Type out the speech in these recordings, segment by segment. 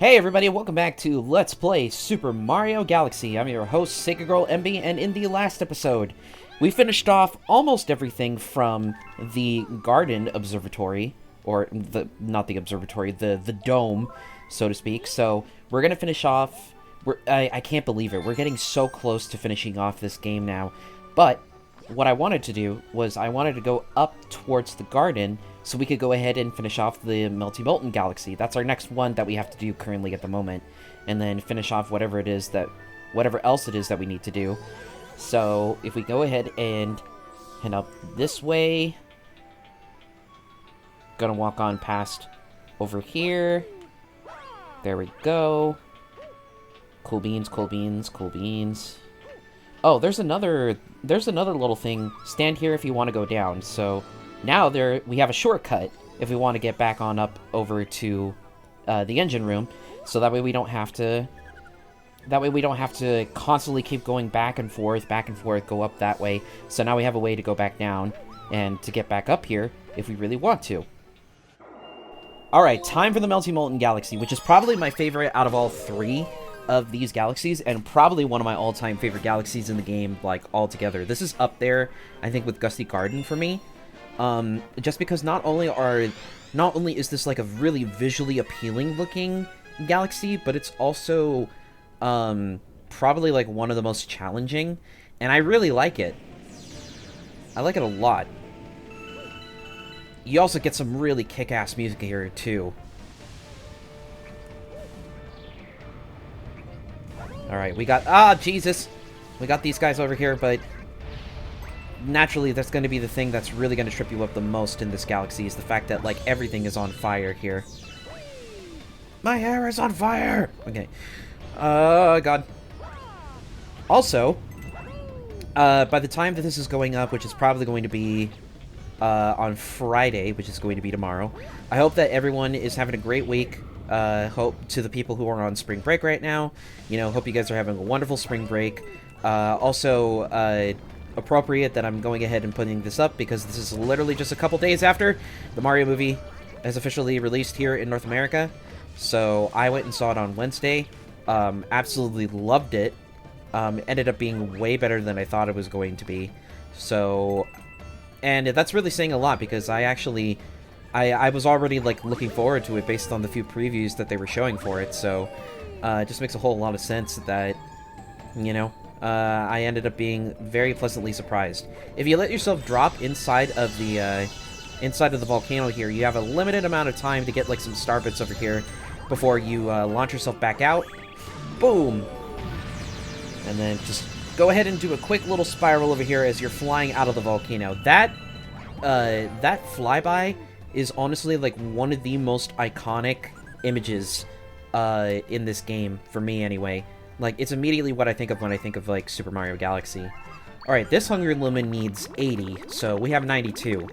Hey everybody, welcome back to Let's Play Super Mario Galaxy. I'm your host, Sacred Girl MB, and in the last episode, we finished off almost everything from the Garden Observatory, or not the observatory, the dome, so to speak. So we're gonna finish off. I can't believe it. We're getting so close to finishing off this game now. But what I wanted to do was I wanted to go up towards the garden so we could go ahead and finish off the Melty Molten Galaxy. That's our next one that we have to do currently at the moment. And then finish off whatever else it is that we need to do. So if we go ahead and head up this way. Gonna walk on past over here. There we go. Cool beans, cool beans, cool beans. Oh, there's another little thing. Stand here if you want to go down. So now we have a shortcut if we want to get back on up over to the engine room. So that way we don't have to. That way we don't have to constantly keep going back and forth, go up that way. So now we have a way to go back down and to get back up here if we really want to. Alright, time for the Melty Molten Galaxy, which is probably my favorite out of all three of these galaxies, and probably one of my all-time favorite galaxies in the game, like, altogether. This is up there, I think, with Gusty Garden for me. Just because not only is this, like, a really visually appealing-looking galaxy, but it's also, probably, like, one of the most challenging, and I really like it. I like it a lot. You also get some really kick-ass music here, too. Alright, we got... Jesus! We got these guys over here, but... naturally, that's going to be the thing that's really going to trip you up the most in this galaxy, is the fact that, like, everything is on fire here. My hair is on fire! Okay. God. Also, by the time that this is going up, which is probably going to be on Friday, which is going to be tomorrow, I hope that everyone is having a great week. Hope to the people who are on spring break right now, hope you guys are having a wonderful spring break. Also, appropriate that I'm going ahead and putting this up because this is literally just a couple days after the Mario movie is officially released here in North America. So I went and saw it on Wednesday. Absolutely loved it. Ended up being way better than I thought it was going to be. So, and that's really saying a lot because I was already, like, looking forward to it based on the few previews that they were showing for it, so it just makes a whole lot of sense that, I ended up being very pleasantly surprised. If you let yourself drop inside of the volcano here, you have a limited amount of time to get, like, some star bits over here before you launch yourself back out. Boom! And then just go ahead and do a quick little spiral over here as you're flying out of the volcano. That flyby is honestly, like, one of the most iconic images in this game, for me anyway. Like, it's immediately what I think of when I think of, like, Super Mario Galaxy. Alright, this Hungry Lumen needs 80, so we have 92.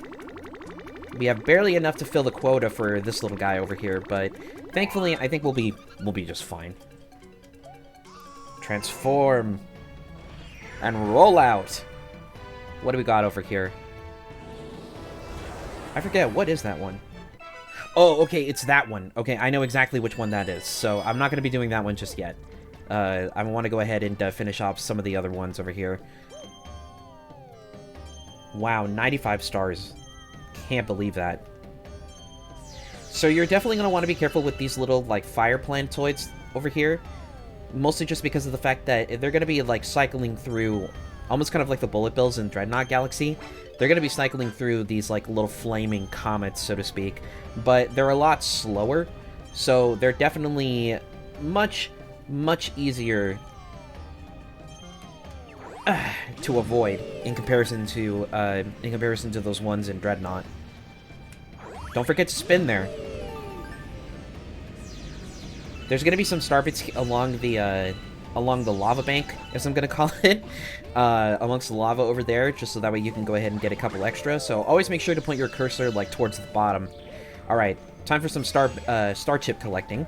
We have barely enough to fill the quota for this little guy over here, but thankfully, I think we'll be just fine. Transform. And roll out. What do we got over here? I forget, what is that one? Oh, okay, it's that one. Okay, I know exactly which one that is, so I'm not going to be doing that one just yet. I want to go ahead and finish off some of the other ones over here. Wow, 95 stars. Can't believe that. So you're definitely going to want to be careful with these little, like, fire plantoids over here. Mostly just because of the fact that they're going to be, like, cycling through, almost kind of like the bullet bills in Dreadnought Galaxy. They're going to be cycling through these, like, little flaming comets, so to speak. But they're a lot slower, so they're definitely much easier to avoid in comparison to those ones in Dreadnought. Don't forget to spin there. There's going to be some star bits along the lava bank, as I'm going to call it, amongst the lava over there, just so that way you can go ahead and get a couple extra. So always make sure to point your cursor, like, towards the bottom. Alright, time for some star chip collecting.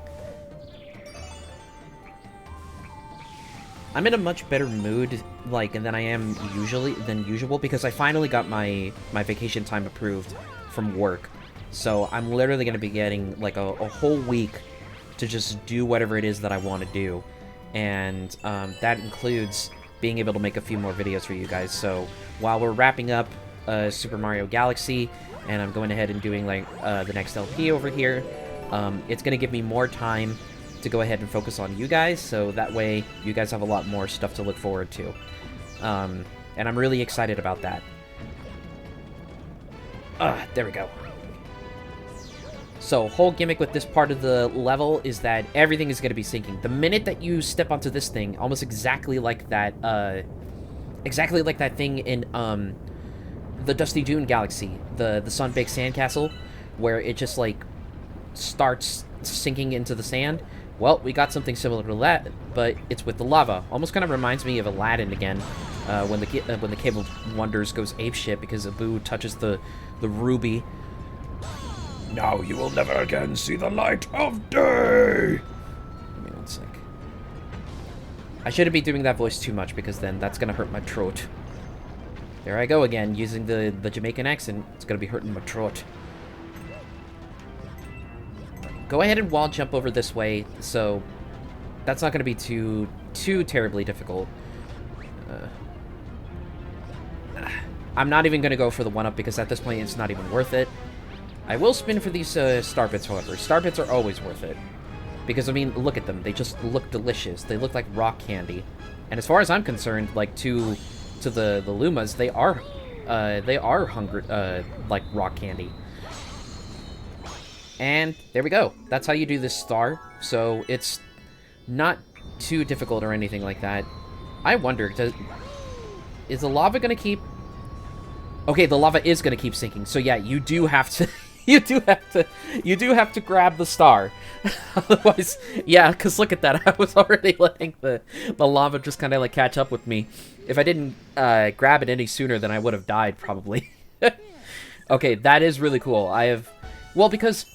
I'm in a much better mood, like, than I am usual, because I finally got my vacation time approved from work. So I'm literally going to be getting, like, a whole week to just do whatever it is that I want to do. And that includes being able to make a few more videos for you guys. So while we're wrapping up Super Mario Galaxy, and I'm going ahead and doing like the next LP over here, it's going to give me more time to go ahead and focus on you guys, so that way you guys have a lot more stuff to look forward to. And I'm really excited about that. There we go. So, whole gimmick with this part of the level is that everything is going to be sinking. The minute that you step onto this thing, almost exactly like that thing in the Dusty Dune Galaxy, the Sun-Baked Sandcastle, where it just like starts sinking into the sand. Well, we got something similar to that, but it's with the lava. Almost kind of reminds me of Aladdin again, when the Cave of Wonders goes apeshit because Abu touches the ruby. Now you will never again see the light of day! Give me one sec. I shouldn't be doing that voice too much, because then that's gonna hurt my throat. There I go again, using the Jamaican accent. It's gonna be hurting my throat. Go ahead and wall jump over this way, so that's not gonna be too terribly difficult. I'm not even gonna go for the 1-up, because at this point it's not even worth it. I will spin for these star bits, however. Star bits are always worth it. Because, I mean, look at them. They just look delicious. They look like rock candy. And as far as I'm concerned, like, to the Lumas, they are hungry, like, rock candy. And there we go. That's how you do this star. So, it's not too difficult or anything like that. I wonder, is the lava gonna keep... Okay, the lava is gonna keep sinking. So, yeah, you do have to... You do have to grab the star. Otherwise, yeah, because look at that. I was already letting the lava just kind of like catch up with me. If I didn't grab it any sooner, then I would have died, probably. Okay, that is really cool. Well, because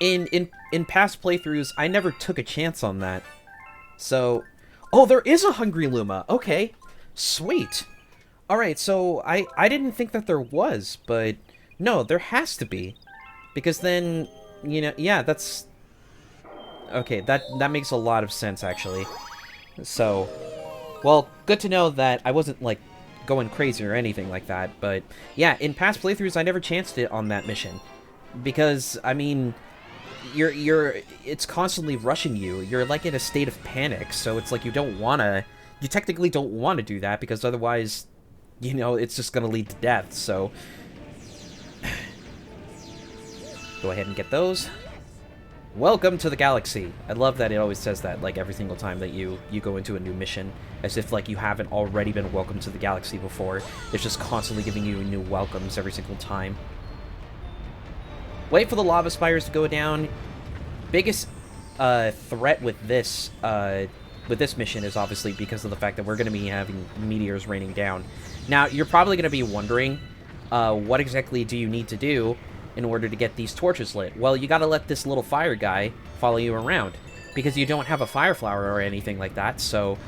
in past playthroughs, I never took a chance on that. So, oh, there is a Hungry Luma. Okay, sweet. All right, so I didn't think that there was, but... No, there has to be. Because then, you know, yeah, that's... Okay, that makes a lot of sense, actually. So, well, good to know that I wasn't, like, going crazy or anything like that. But, yeah, in past playthroughs, I never chanced it on that mission. Because, I mean, it's constantly rushing you. You're, like, in a state of panic. So it's like you don't want to... You technically don't want to do that, because otherwise, you know, it's just going to lead to death, so... Go ahead and get those. Welcome to the galaxy. I love that it always says that, like, every single time that you go into a new mission. As if, like, you haven't already been welcomed to the galaxy before. It's just constantly giving you new welcomes every single time. Wait for the lava spires to go down. Biggest threat with this mission is obviously because of the fact that we're going to be having meteors raining down. Now, you're probably going to be wondering, what exactly do you need to do in order to get these torches lit? Well, you gotta let this little fire guy follow you around, because you don't have a fire flower or anything like that, so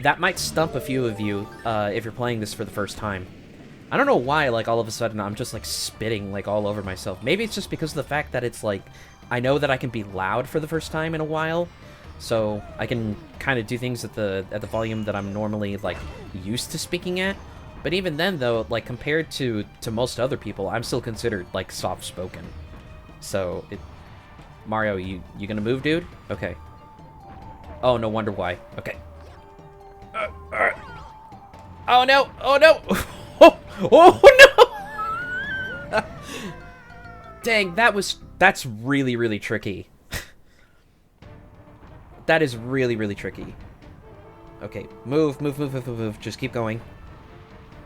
that might stump a few of you if you're playing this for the first time. I don't know why, like, all of a sudden I'm just, like, spitting, like, all over myself. Maybe it's just because of the fact that it's, like, I know that I can be loud for the first time in a while, so I can kind of do things at the volume that I'm normally, like, used to speaking at. But even then, though, like, compared to most other people, I'm still considered, like, soft-spoken. So, Mario, you gonna move, dude? Okay. Oh, no wonder why. Okay. Oh, no! Oh, no! Oh, no! Dang, that's really, really tricky. That is really, really tricky. Okay, move. Just keep going.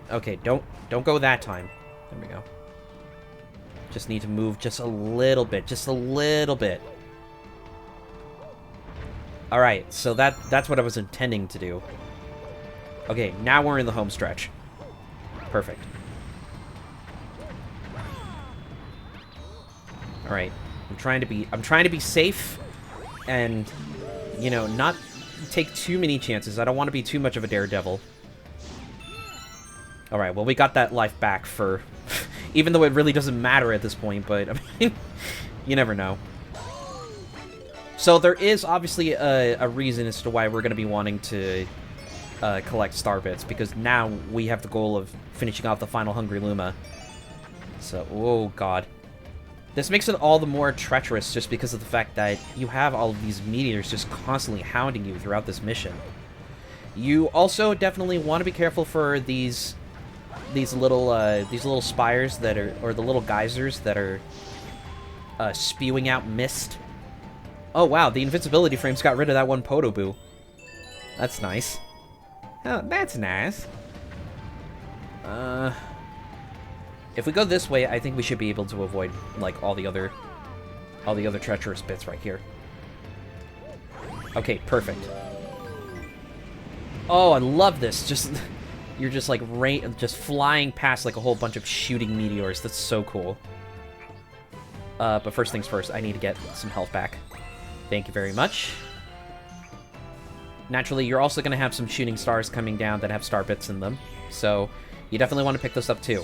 Okay, don't go that time. There we go. Just need to move just a little bit. Just a little bit. Alright, so that's what I was intending to do. Okay, now we're in the home stretch. Perfect. Alright. I'm trying to be safe and, you know, not take too many chances. I don't want to be too much of a daredevil. Alright, well, we got that life back for... even though it really doesn't matter at this point, but, I mean, you never know. So there is obviously a reason as to why we're going to be wanting to collect star bits, because now we have the goal of finishing off the final Hungry Luma. So, oh god. This makes it all the more treacherous just because of the fact that you have all of these meteors just constantly hounding you throughout this mission. You also definitely want to be careful for these little spires that are, or the little geysers that are spewing out mist. Oh wow, the invincibility frames got rid of that one Podoboo. That's nice. Oh, that's nice. If we go this way, I think we should be able to avoid like all the other treacherous bits right here. Okay, perfect. Oh, I love this. Just you're just like just flying past like a whole bunch of shooting meteors. That's so cool. But first things first, I need to get some health back. Thank you very much. Naturally, you're also going to have some shooting stars coming down that have star bits in them. So, you definitely want to pick those up too.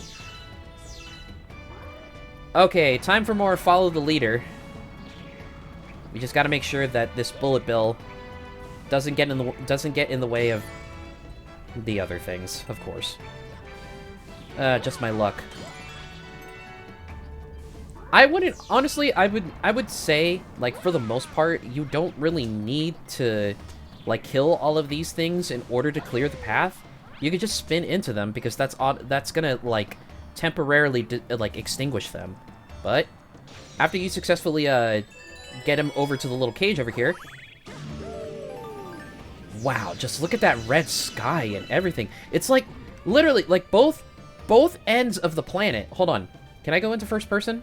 Okay, time for more follow the leader. We just got to make sure that this bullet bill doesn't get in the way of the other things, of course. Just my luck. I wouldn't, honestly, I would say, like, for the most part, you don't really need to, like, kill all of these things in order to clear the path. You could just spin into them, because that's gonna, like, temporarily, like, extinguish them. But, after you successfully, get him over to the little cage over here. Wow, just look at that red sky and everything. It's like, literally, like, both ends of the planet. Hold on. Can I go into first person?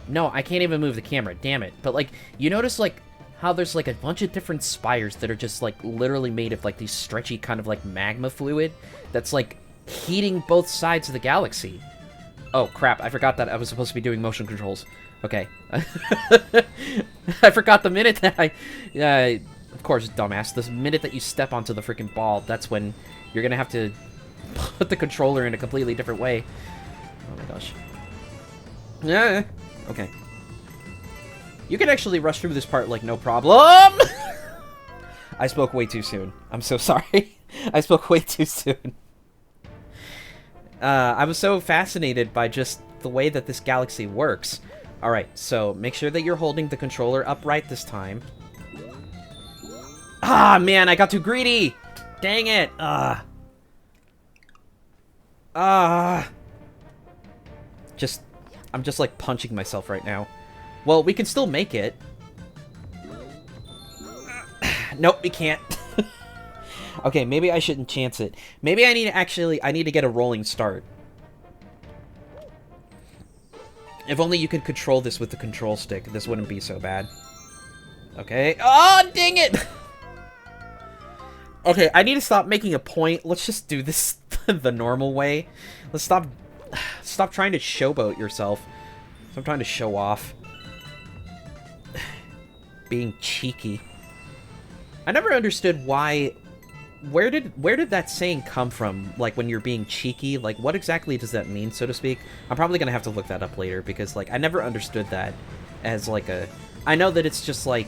No, I can't even move the camera, damn it. But, like, you notice, like, how there's, like, a bunch of different spires that are just, like, literally made of, like, these stretchy kind of, like, magma fluid that's, like, heating both sides of the galaxy. Oh, crap, I forgot that I was supposed to be doing motion controls. Okay. I forgot the minute that of course, dumbass, the minute that you step onto the freaking ball, that's when you're gonna have to put the controller in a completely different way. Oh my gosh. Yeah. Okay. You can actually rush through this part like no problem. I spoke way too soon. I'm so sorry. I spoke way too soon. I was so fascinated by just the way that this galaxy works. Alright, so make sure that you're holding the controller upright this time. Ah, man, I got too greedy! Dang it! I'm just like punching myself right now. Well, we can still make it. Nope, we can't. Okay, maybe I shouldn't chance it. Maybe I need to get a rolling start. If only you could control this with the control stick, this wouldn't be so bad. Okay. Oh, dang it! Okay, I need to stop making a point. Let's just do this the normal way. Let's stop trying to showboat yourself. Stop trying to show off. Being cheeky. I never understood why... Where did that saying come from? Like, when you're being cheeky? Like, what exactly does that mean, so to speak? I'm probably gonna have to look that up later, because, like, I never understood that as, like, a... I know that it's just, like...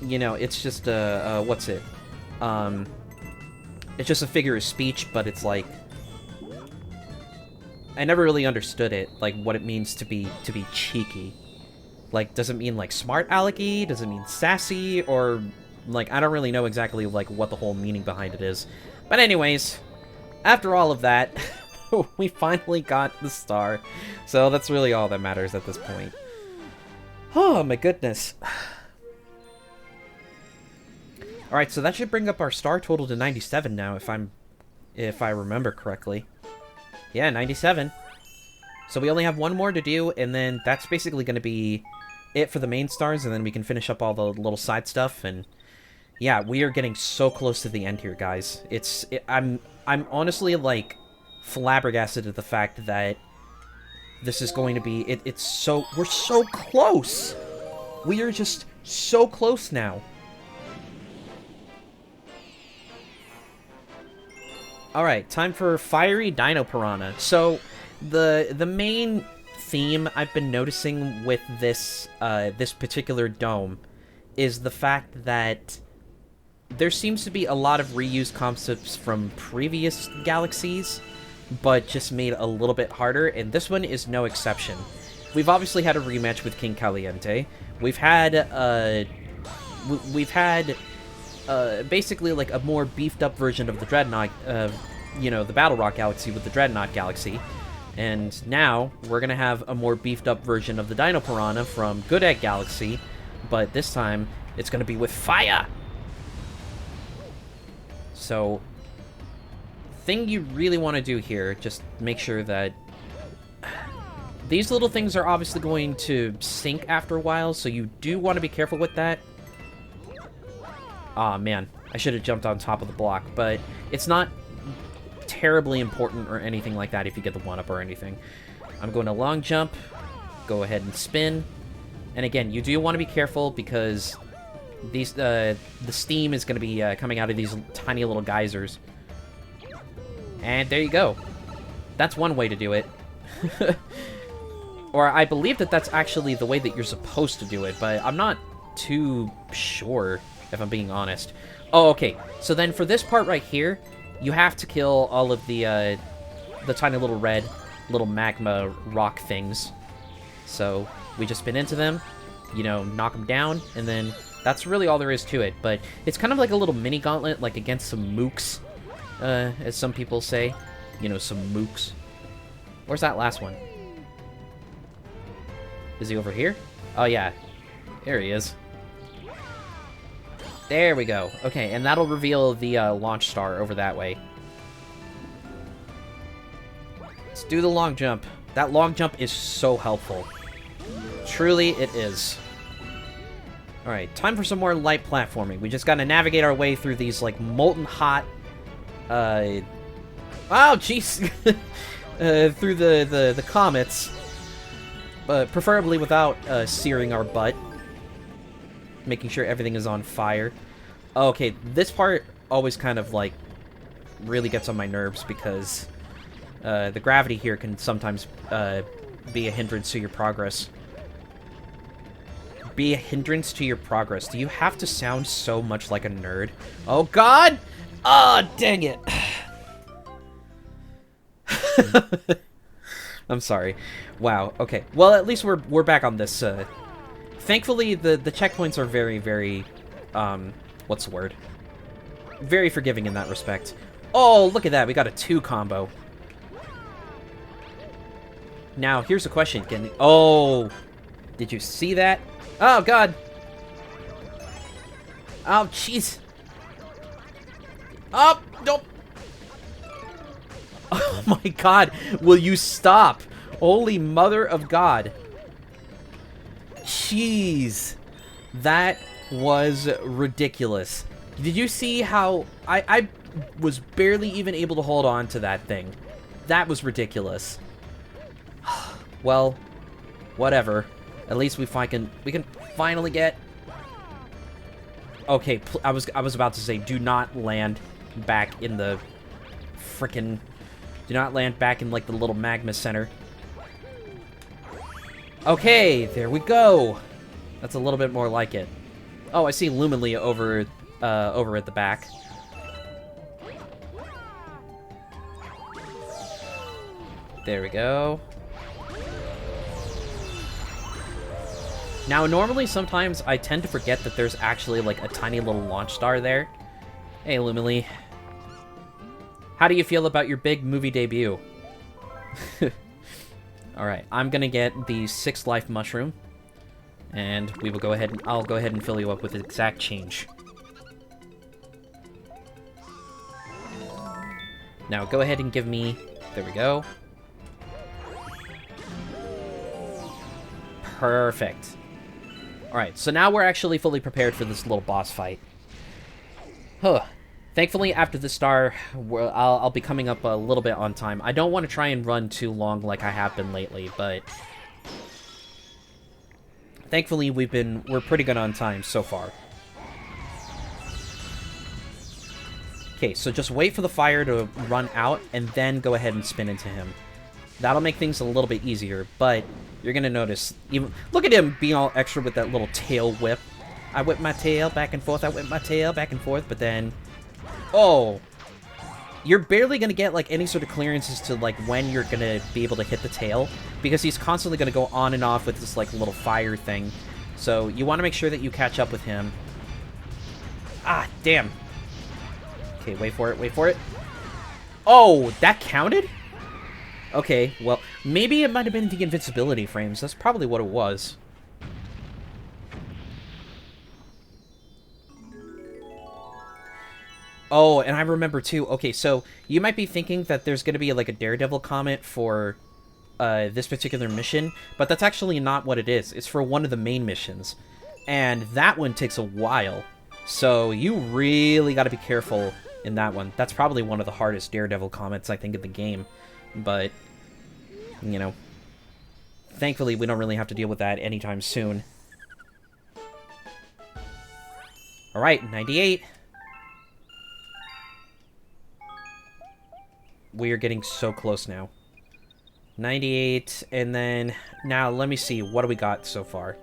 You know, it's just a... what's it? It's just a figure of speech, but it's, like... I never really understood it, like, what it means to be cheeky. Like, does it mean, like, smart alecky? Does it mean sassy? Or... Like, I don't really know exactly, like, what the whole meaning behind it is. But anyways, after all of that, we finally got the star. So that's really all that matters at this point. Oh, my goodness. Alright, so that should bring up our star total to 97 now, if I remember correctly. Yeah, 97. So we only have one more to do, and then that's basically going to be it for the main stars, and then we can finish up all the little side stuff, and... Yeah, we are getting so close to the end here, guys. I'm honestly, like, flabbergasted at the fact that this is going to be... We're so close! We are just so close now. Alright, time for Fiery Dino Piranha. So, the main theme I've been noticing with this this particular dome is the fact that there seems to be a lot of reused concepts from previous galaxies, but just made a little bit harder, and this one is no exception. We've obviously had a rematch with King Caliente. We've had basically like a more beefed up version of the Dreadnought, you know, the Battle Rock Galaxy with the Dreadnought Galaxy. And now we're gonna have a more beefed up version of the Dino Piranha from Good Egg Galaxy, but this time it's gonna be with fire. So, thing you really want to do here, just make sure that these little things are obviously going to sink after a while, so you do want to be careful with that. Aw, man, I should have jumped on top of the block, but it's not terribly important or anything like that if you get the 1-up or anything. I'm going to long jump, go ahead and spin, and again, you do want to be careful because these the steam is going to be coming out of these tiny little geysers. And there you go. That's one way to do it. Or I believe that that's actually the way that you're supposed to do it, but I'm not too sure, if I'm being honest. Oh, okay. So then for this part right here, you have to kill all of the tiny little red, little magma rock things. So we just spin into them, you know, knock them down, and then that's really all there is to it. But it's kind of like a little mini gauntlet, like against some mooks, as some people say. You know, some mooks. Where's that last one? Is he over here? Oh, yeah. There he is. There we go. Okay, and that'll reveal the launch star over that way. Let's do the long jump. That long jump is so helpful. Truly, it is. Alright, time for some more light platforming. We just gotta navigate our way through these, like, molten hot... Oh, jeez! Through the comets. But preferably without searing our butt. Making sure everything is on fire. Okay, this part always kind of, like, really gets on my nerves because the gravity here can sometimes be a hindrance to your progress. Be a hindrance to your progress. Do you have to sound so much like a nerd? Oh, God! Oh, dang it! I'm sorry. Wow, okay. Well, at least we're back on this. Thankfully, the checkpoints are very, very, what's the word? Very forgiving in that respect. Oh, look at that. We got a 2 combo. Now, here's a question. Oh, did you see that? Oh, God. Oh, jeez. Oh, don't. Oh, my God. Will you stop? Holy mother of God. Jeez. That was ridiculous. Did you see how I was barely even able to hold on to that thing? That was ridiculous. Well, whatever. At least we can finally get... Okay, I was about to say, do not land back in the frickin'... Do not land back in, like, the little magma center. Okay, there we go. That's a little bit more like it. Oh, I see Luminally over at the back. There we go. Now, normally, sometimes I tend to forget that there's actually, like, a tiny little launch star there. Hey, Lumily. How do you feel about your big movie debut? Alright, I'm gonna get the 6 life mushroom. And we will go ahead and I'll go ahead and fill you up with exact change. Now, go ahead and give me... There we go. Perfect. Alright, so now we're actually fully prepared for this little boss fight. Huh. Thankfully, after the star, I'll be coming up a little bit on time. I don't want to try and run too long like I have been lately, but... Thankfully, we're pretty good on time so far. Okay, so just wait for the fire to run out, and then go ahead and spin into him. That'll make things a little bit easier, but you're gonna notice, even look at him being all extra with that little tail whip. I whip my tail back and forth, I whip my tail back and forth, but then... Oh! You're barely gonna get, like, any sort of clearances to, like, when you're gonna be able to hit the tail, because he's constantly gonna go on and off with this, like, little fire thing. So, you want to make sure that you catch up with him. Ah, damn. Okay, wait for it, wait for it. Oh, that counted? Okay, well, maybe it might have been the invincibility frames. That's probably what it was. Oh, and I remember too. Okay, so you might be thinking that there's going to be like a Daredevil comment for this particular mission, but that's actually not what it is. It's for one of the main missions, and that one takes a while. So you really got to be careful in that one. That's probably one of the hardest Daredevil comments, I think, in the game. But, you know, thankfully we don't really have to deal with that anytime soon. Alright, 98. We are getting so close now. 98, and then... Now, let me see. What do we got so far?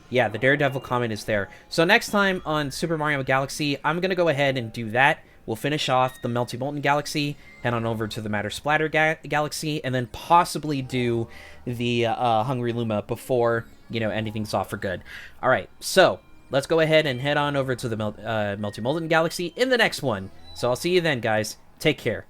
Yeah, the Daredevil comment is there. So next time on Super Mario Galaxy, I'm going to go ahead and do that. We'll finish off the Melty Molten Galaxy, head on over to the Matter Splatter Galaxy, and then possibly do the Hungry Luma before, you know, anything's off for good. Alright, so let's go ahead and head on over to the Melty Molten Galaxy in the next one. So I'll see you then, guys. Take care.